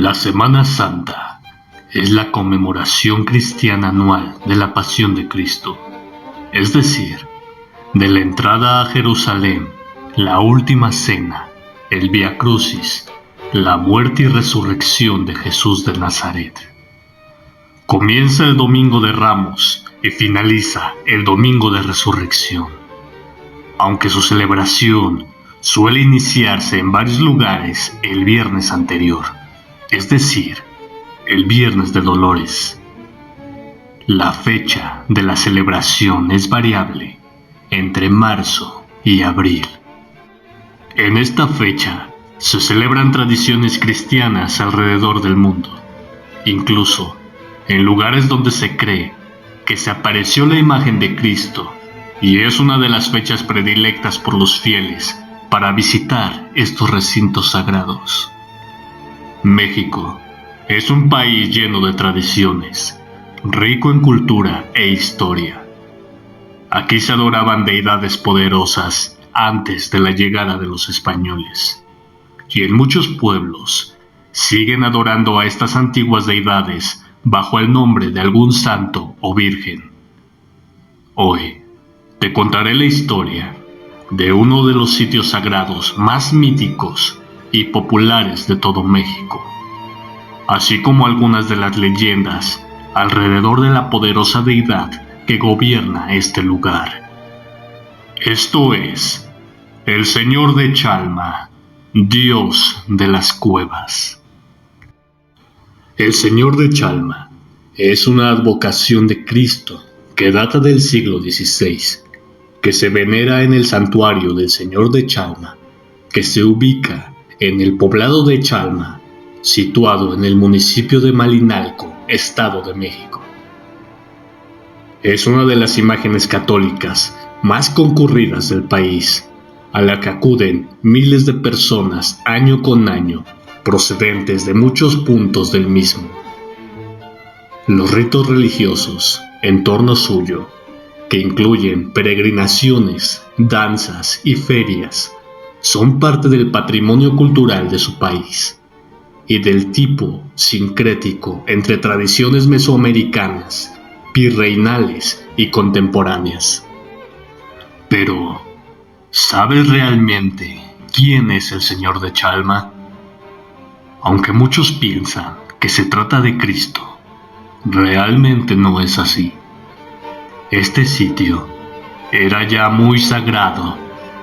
La Semana Santa es la conmemoración cristiana anual de la Pasión de Cristo, es decir, de la entrada a Jerusalén, la última cena, el Vía Crucis, la muerte y resurrección de Jesús de Nazaret. Comienza el Domingo de Ramos y finaliza el Domingo de Resurrección. Aunque su celebración suele iniciarse en varios lugares el viernes anterior, es decir, el Viernes de Dolores. La fecha de la celebración es variable entre marzo y abril. En esta fecha se celebran tradiciones cristianas alrededor del mundo, incluso en lugares donde se cree que se apareció la imagen de Cristo, y es una de las fechas predilectas por los fieles para visitar estos recintos sagrados. México es un país lleno de tradiciones, rico en cultura e historia. Aquí se adoraban deidades poderosas antes de la llegada de los españoles, y en muchos pueblos siguen adorando a estas antiguas deidades bajo el nombre de algún santo o virgen. Hoy te contaré la historia de uno de los sitios sagrados más míticos y populares de todo México, así como algunas de las leyendas alrededor de la poderosa deidad que gobierna este lugar. Esto es el Señor de Chalma, Dios de las cuevas. El Señor de Chalma es una advocación de Cristo que data del siglo XVI, que se venera en el santuario del Señor de Chalma, que se ubica en el poblado de Chalma, situado en el municipio de Malinalco, Estado de México. Es una de las imágenes católicas más concurridas del país, a la que acuden miles de personas año con año, procedentes de muchos puntos del mismo. Los ritos religiosos en torno suyo, que incluyen peregrinaciones, danzas y ferias, son parte del patrimonio cultural de su país y del tipo sincrético entre tradiciones mesoamericanas, virreinales y contemporáneas. Pero, ¿sabes realmente quién es el Señor de Chalma? Aunque muchos piensan que se trata de Cristo, realmente no es así. Este sitio era ya muy sagrado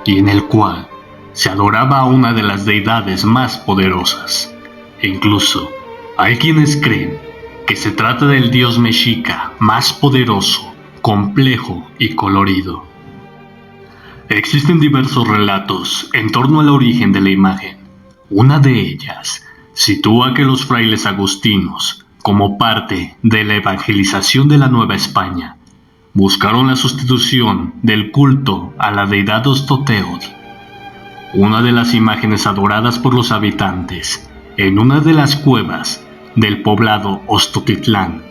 y en el cual se adoraba a una de las deidades más poderosas. E incluso hay quienes creen que se trata del dios mexica más poderoso, complejo y colorido. Existen diversos relatos en torno al origen de la imagen. Una de ellas sitúa que los frailes agustinos, como parte de la evangelización de la Nueva España, buscaron la sustitución del culto a la deidad Ostoteotl, una de las imágenes adoradas por los habitantes en una de las cuevas del poblado Ostotitlán,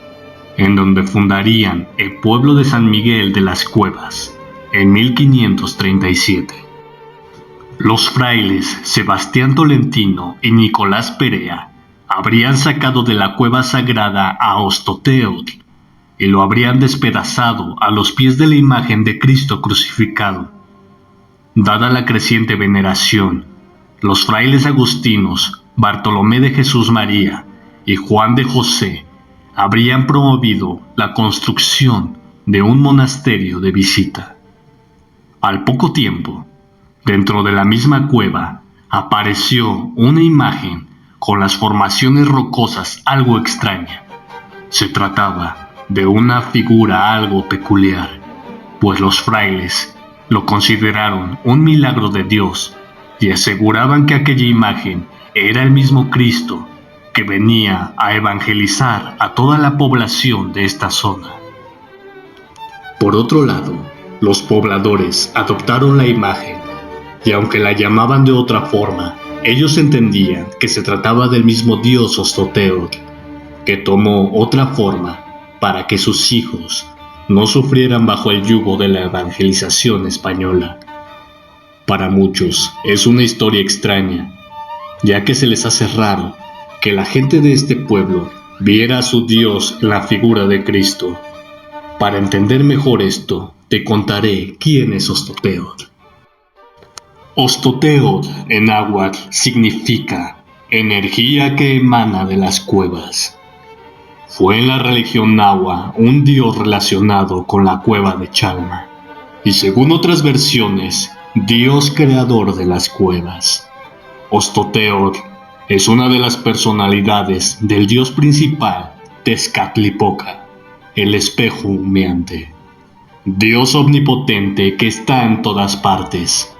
en donde fundarían el pueblo de San Miguel de las Cuevas en 1537. Los frailes Sebastián Tolentino y Nicolás Perea habrían sacado de la cueva sagrada a Ostoteotl y lo habrían despedazado a los pies de la imagen de Cristo crucificado. Dada la creciente veneración, los frailes agustinos Bartolomé de Jesús María y Juan de José habrían promovido la construcción de un monasterio de visita. Al poco tiempo, dentro de la misma cueva, apareció una imagen con las formaciones rocosas algo extraña. Se trataba de una figura algo peculiar, pues los frailes lo consideraron un milagro de Dios y aseguraban que aquella imagen era el mismo Cristo que venía a evangelizar a toda la población de esta zona. Por otro lado, los pobladores adoptaron la imagen y aunque la llamaban de otra forma, ellos entendían que se trataba del mismo dios Ostoteotl, que tomó otra forma para que sus hijos no sufrieran bajo el yugo de la evangelización española. Para muchos es una historia extraña, ya que se les hace raro que la gente de este pueblo viera a su Dios en la figura de Cristo. Para entender mejor esto, te contaré quién es Ostoteotl. Ostoteotl en náhuatl significa energía que emana de las cuevas. Fue en la religión náhuatl un dios relacionado con la cueva de Chalma, y según otras versiones, dios creador de las cuevas. Ostoteotl es una de las personalidades del dios principal Tezcatlipoca, el espejo humeante. Dios omnipotente que está en todas partes.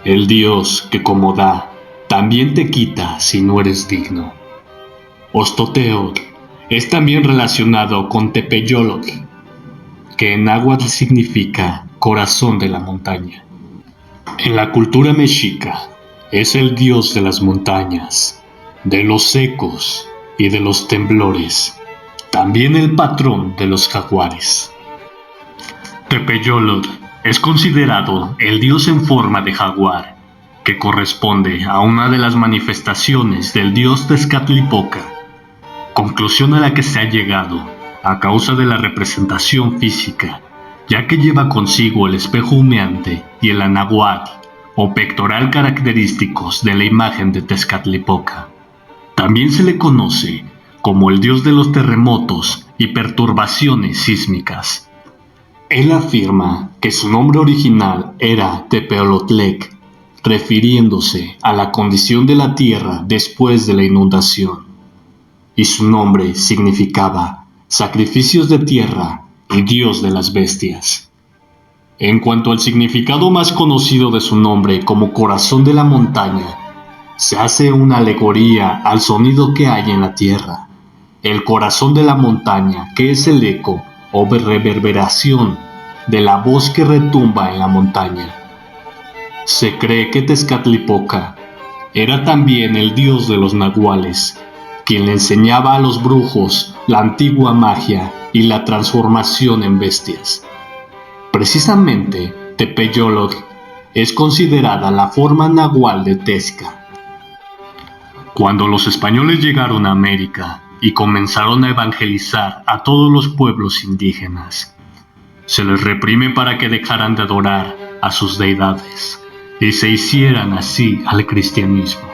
El Dios que como da, también te quita si no eres digno. Ostoteotl es también relacionado con Tepeyolotl, que en náhuatl significa corazón de la montaña. En la cultura mexica es el dios de las montañas, de los secos y de los temblores, también el patrón de los jaguares. Tepeyolotl es considerado el dios en forma de jaguar, que corresponde a una de las manifestaciones del dios Tezcatlipoca, conclusión a la que se ha llegado a causa de la representación física, ya que lleva consigo el espejo humeante y el anahuatl o pectoral característicos de la imagen de Tezcatlipoca. También se le conoce como el dios de los terremotos y perturbaciones sísmicas. Él afirma que su nombre original era Tepeolotlec, refiriéndose a la condición de la tierra después de la inundación, y su nombre significaba sacrificios de tierra y dios de las bestias. En cuanto al significado más conocido de su nombre como corazón de la montaña, se hace una alegoría al sonido que hay en la tierra, el corazón de la montaña, que es el eco o reverberación de la voz que retumba en la montaña. Se cree que Tezcatlipoca era también el dios de los nahuales, quien le enseñaba a los brujos la antigua magia y la transformación en bestias. Precisamente, Tepeyolotl es considerada la forma nahual de Tezca. Cuando los españoles llegaron a América y comenzaron a evangelizar a todos los pueblos indígenas, se les reprime para que dejaran de adorar a sus deidades y se hicieran así al cristianismo.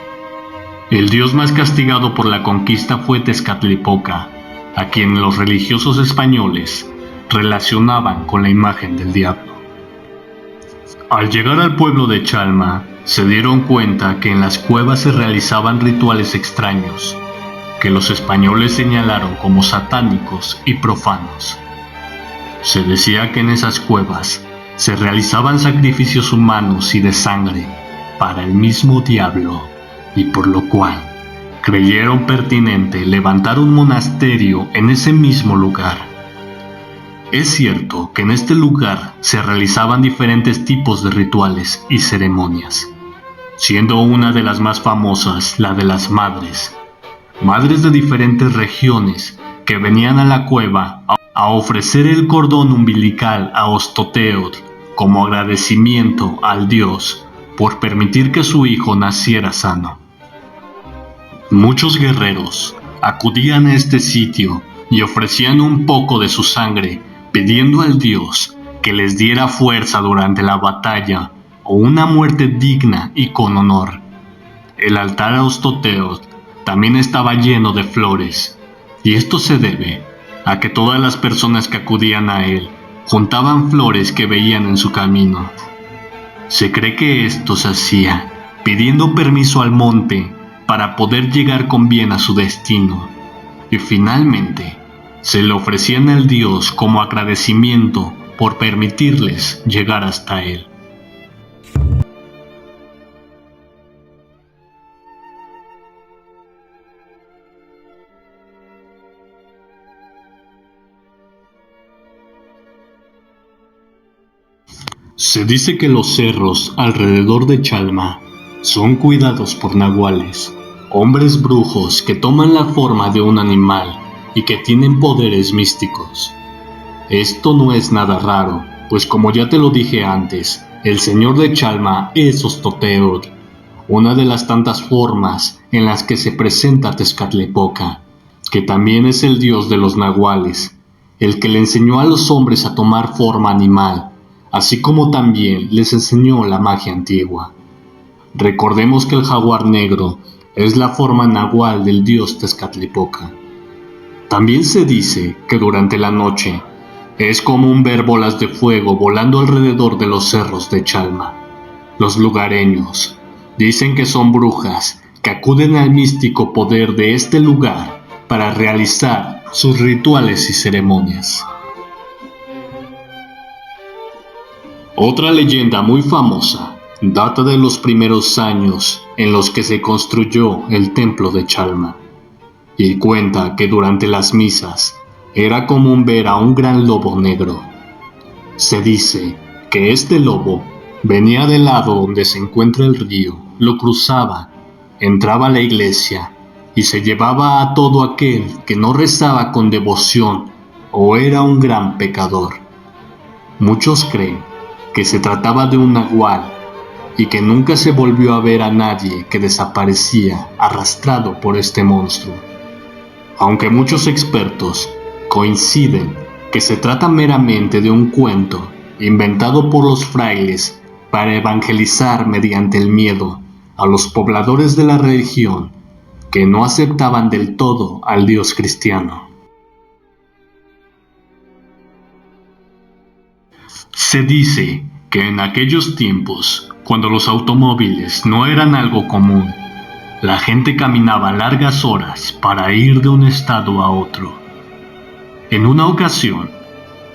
El dios más castigado por la conquista fue Tezcatlipoca, a quien los religiosos españoles relacionaban con la imagen del diablo. Al llegar al pueblo de Chalma, se dieron cuenta que en las cuevas se realizaban rituales extraños, que los españoles señalaron como satánicos y profanos. Se decía que en esas cuevas se realizaban sacrificios humanos y de sangre para el mismo diablo, y por lo cual creyeron pertinente levantar un monasterio en ese mismo lugar. Es cierto que en este lugar se realizaban diferentes tipos de rituales y ceremonias, siendo una de las más famosas la de las madres de diferentes regiones que venían a la cueva a ofrecer el cordón umbilical a Ostoteotl como agradecimiento al dios por permitir que su hijo naciera sano. Muchos guerreros acudían a este sitio y ofrecían un poco de su sangre, pidiendo al dios que les diera fuerza durante la batalla o una muerte digna y con honor. El altar a Ostoteotl también estaba lleno de flores, y esto se debe a que todas las personas que acudían a él juntaban flores que veían en su camino. Se cree que esto se hacía pidiendo permiso al monte para poder llegar con bien a su destino, y finalmente se le ofrecían al dios como agradecimiento por permitirles llegar hasta él. Se dice que los cerros alrededor de Chalma son cuidados por nahuales, hombres brujos que toman la forma de un animal y que tienen poderes místicos. Esto no es nada raro, pues como ya te lo dije antes, el señor de Chalma es Ostoteotl, una de las tantas formas en las que se presenta Tezcatlipoca, que también es el dios de los nahuales, el que le enseñó a los hombres a tomar forma animal, así como también les enseñó la magia antigua. Recordemos que el jaguar negro es la forma nahual del dios Tezcatlipoca. También se dice que durante la noche es común ver bolas de fuego volando alrededor de los cerros de Chalma. Los lugareños dicen que son brujas que acuden al místico poder de este lugar para realizar sus rituales y ceremonias. Otra leyenda muy famosa data de los primeros años en los que se construyó el templo de Chalma, y cuenta que durante las misas era común ver a un gran lobo negro. Se dice que este lobo venía del lado donde se encuentra el río, lo cruzaba, entraba a la iglesia y se llevaba a todo aquel que no rezaba con devoción o era un gran pecador. Muchos creen que se trataba de un nahual y que nunca se volvió a ver a nadie que desaparecía arrastrado por este monstruo. Aunque muchos expertos coinciden que se trata meramente de un cuento inventado por los frailes para evangelizar mediante el miedo a los pobladores de la religión que no aceptaban del todo al Dios cristiano. Se dice que en aquellos tiempos, cuando los automóviles no eran algo común, la gente caminaba largas horas para ir de un estado a otro. En una ocasión,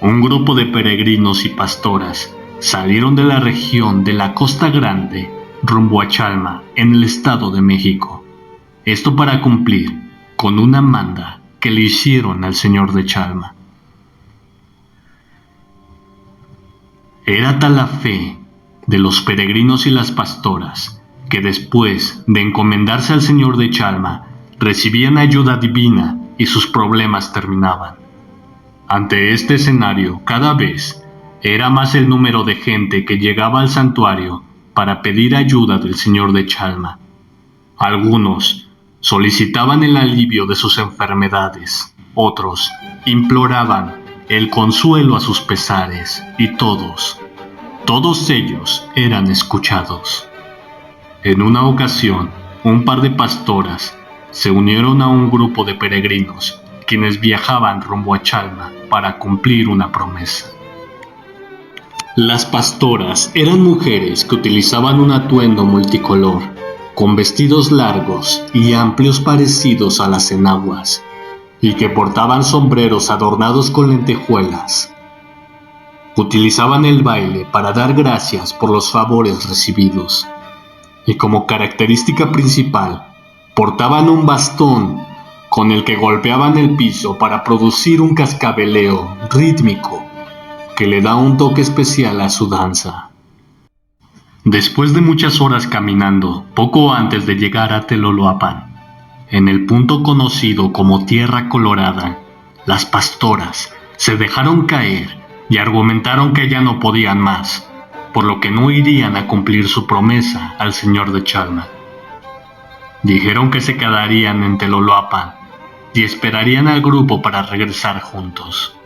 un grupo de peregrinos y pastoras salieron de la región de la Costa Grande rumbo a Chalma, en el Estado de México. Esto para cumplir con una manda que le hicieron al señor de Chalma. Era tal la fe de los peregrinos y las pastoras que después de encomendarse al señor de Chalma recibían ayuda divina y sus problemas terminaban. Ante este escenario, cada vez era más el número de gente que llegaba al santuario para pedir ayuda del señor de Chalma. Algunos solicitaban el alivio de sus enfermedades, otros imploraban el consuelo a sus pesares, y todos ellos eran escuchados. En una ocasión, un par de pastoras se unieron a un grupo de peregrinos, quienes viajaban rumbo a Chalma para cumplir una promesa. Las pastoras eran mujeres que utilizaban un atuendo multicolor, con vestidos largos y amplios parecidos a las enaguas, y que portaban sombreros adornados con lentejuelas. Utilizaban el baile para dar gracias por los favores recibidos, y como característica principal, portaban un bastón con el que golpeaban el piso para producir un cascabeleo rítmico que le da un toque especial a su danza. Después de muchas horas caminando, poco antes de llegar a Teloloapan, en el punto conocido como Tierra Colorada, las pastoras se dejaron caer y argumentaron que ya no podían más, por lo que no irían a cumplir su promesa al señor de Chalma. Dijeron que se quedarían en Teloloapan y esperarían al grupo para regresar juntos.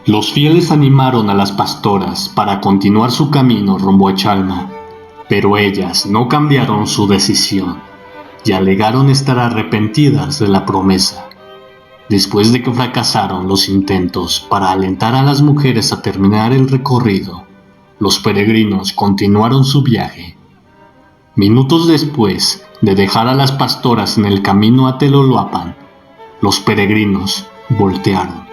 Los fieles animaron a las pastoras para continuar su camino rumbo a Chalma, pero ellas no cambiaron su decisión y alegaron estar arrepentidas de la promesa. Después de que fracasaron los intentos para alentar a las mujeres a terminar el recorrido, los peregrinos continuaron su viaje. Minutos después de dejar a las pastoras en el camino a Teloloapan, los peregrinos voltearon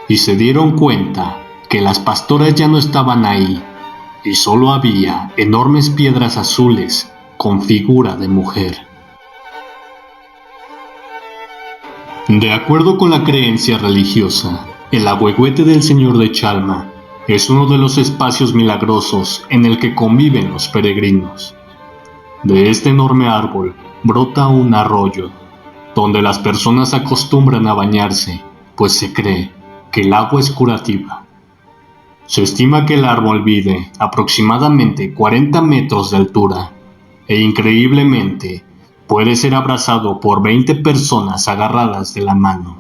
y se dieron cuenta que las pastoras ya no estaban ahí y solo había enormes piedras azules con figura de mujer. De acuerdo con la creencia religiosa, el ahuehuete del señor de Chalma es uno de los espacios milagrosos en el que conviven los peregrinos. De este enorme árbol brota un arroyo, donde las personas acostumbran a bañarse, pues se cree que el agua es curativa. Se estima que el árbol mide aproximadamente 40 metros de altura e increíblemente puede ser abrazado por 20 personas agarradas de la mano.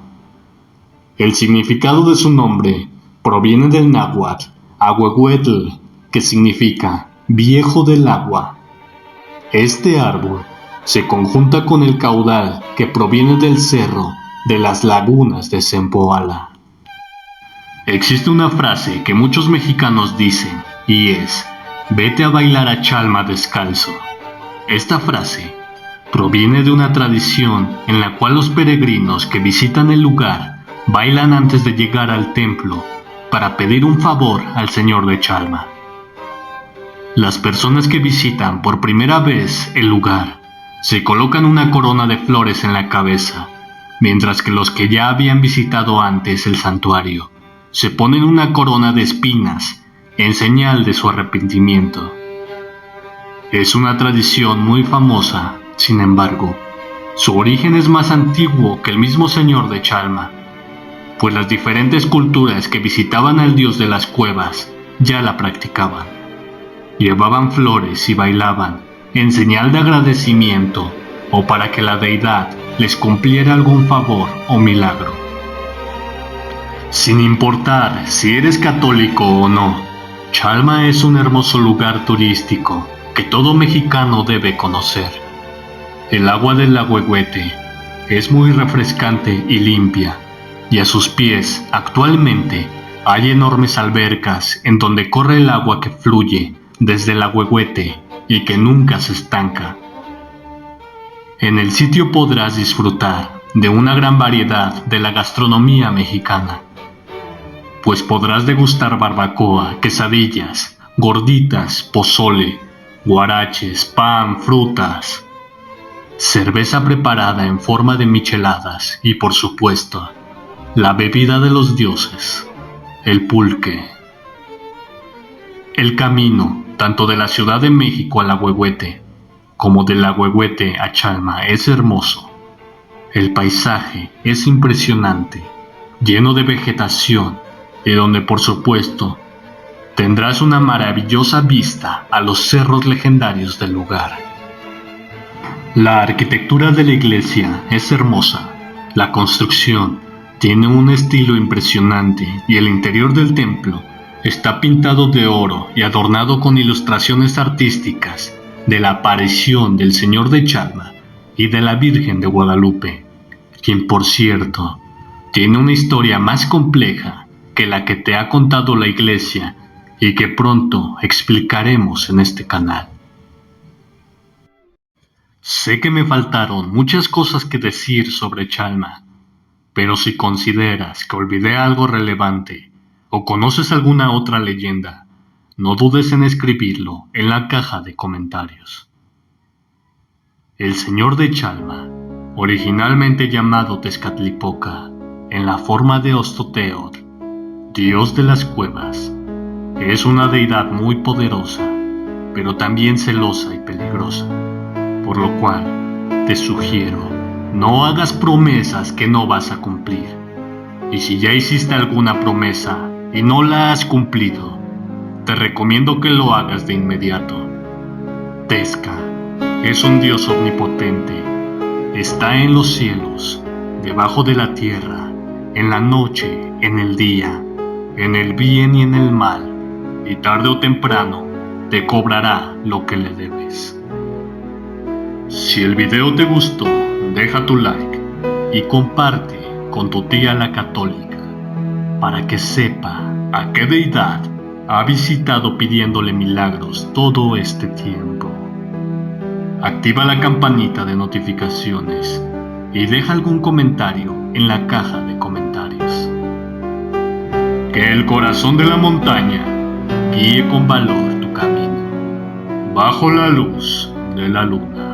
El significado de su nombre proviene del náhuatl ahuehuetl, que significa viejo del agua. Este árbol se conjunta con el caudal que proviene del cerro de las lagunas de Zempoala. Existe una frase que muchos mexicanos dicen y es: vete a bailar a Chalma descalzo. Esta frase proviene de una tradición en la cual los peregrinos que visitan el lugar bailan antes de llegar al templo para pedir un favor al Señor de Chalma. Las personas que visitan por primera vez el lugar se colocan una corona de flores en la cabeza, mientras que los que ya habían visitado antes el santuario se ponen una corona de espinas en señal de su arrepentimiento. Es una tradición muy famosa, sin embargo, su origen es más antiguo que el mismo Señor de Chalma, pues las diferentes culturas que visitaban al dios de las cuevas ya la practicaban. Llevaban flores y bailaban en señal de agradecimiento o para que la deidad les cumpliera algún favor o milagro. Sin importar si eres católico o no, Chalma es un hermoso lugar turístico que todo mexicano debe conocer. El agua del Ahuehuete es muy refrescante y limpia, y a sus pies actualmente hay enormes albercas en donde corre el agua que fluye desde el Ahuehuete y que nunca se estanca. En el sitio podrás disfrutar de una gran variedad de la gastronomía mexicana, pues podrás degustar barbacoa, quesadillas, gorditas, pozole, guaraches, pan, frutas, cerveza preparada en forma de micheladas y, por supuesto, la bebida de los dioses, el pulque. El camino, tanto de la Ciudad de México al Ahuehuete, como del Ahuehuete a Chalma, es hermoso. El paisaje es impresionante, lleno de vegetación, y donde, por supuesto, tendrás una maravillosa vista a los cerros legendarios del lugar. La arquitectura de la iglesia es hermosa. La construcción tiene un estilo impresionante y el interior del templo está pintado de oro y adornado con ilustraciones artísticas de la aparición del Señor de Chalma y de la Virgen de Guadalupe, quien, por cierto, tiene una historia más compleja que la que te ha contado la iglesia y que pronto explicaremos en este canal. Sé que me faltaron muchas cosas que decir sobre Chalma, pero si consideras que olvidé algo relevante o conoces alguna otra leyenda, no dudes en escribirlo en la caja de comentarios. El Señor de Chalma, originalmente llamado Tezcatlipoca, en la forma de Ostoteotl, dios de las cuevas, es una deidad muy poderosa, pero también celosa y peligrosa, por lo cual te sugiero no hagas promesas que no vas a cumplir. Y si ya hiciste alguna promesa y no la has cumplido, te recomiendo que lo hagas de inmediato. Tezca es un dios omnipotente. Está en los cielos, debajo de la tierra, en la noche, en el día, en el bien y en el mal, y tarde o temprano te cobrará lo que le debes. Si el video te gustó, deja tu like y comparte con tu tía la católica para que sepa a qué deidad ha visitado pidiéndole milagros todo este tiempo. Activa la campanita de notificaciones y deja algún comentario en la caja de comentarios. Que el corazón de la montaña guíe con valor tu camino, bajo la luz de la luna.